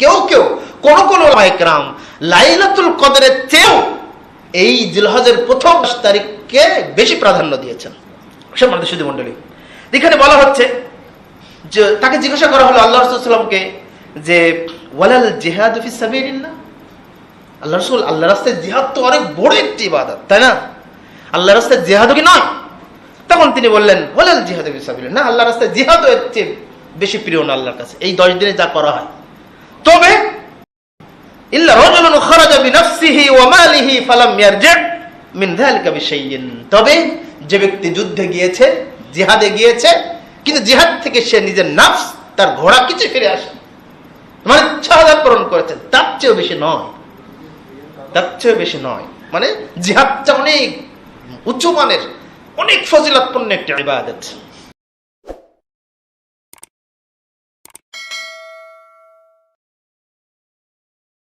কেউ কেউ কোন কোন উলামায়ে কেরাম লাইলাতুল কদরের চেয়েও এই জিলহজের প্রথম 10 তারিখকে বেশি প্রাধান্য দিয়েছেন। সম্মানিত সুধী মণ্ডলী, এখানে বলা হচ্ছে যে তাকে জিজ্ঞাসা করা হলো আল্লাহ রাসূল সাল্লাল্লাহু আলাইহি ওয়াসাল্লামকে যে ওয়ালাল জিহাদ ফি সাবিলিল্লাহ, আল্লাহ রাসূল আল্লাহর রাস্তায় জিহাদ তো অনেক বড় একটি ইবাদত, তাই না? আল্লাহর রাস্তায় জিহাদও কি নয়? তখন তিনি বললেন ওয়ালাল জিহাদ ফি সাবিলিল্লাহ, না, আল্লাহর রাস্তায় জিহাদও এর চেয়ে বেশি প্রিয় না আল্লাহর কাছে এই 10 দিনে যা করা হয়। তবে ইল্লা রাজুলুন খারাজা বিনাফসিহি ওয়া মালিহি ফালাম ইয়ারজি মিন যালিকা বিশাইইন, তবে যে ব্যক্তি যুদ্ধে গিয়েছে, জিহাদে গিয়েছে, কিন্তু জিহাদ থেকে সে নিজের নফস, তার ঘোড়া কিছু ফিরে আসে, মানে শাহাদাত বরণ করেছে, তার চেয়েও বেশি নয়, তার চেয়েও বেশি নয়। মানে জিহাদটা অনেক উচ্চ মানের, অনেক ফজিলতপূর্ণ একটা ইবাদত।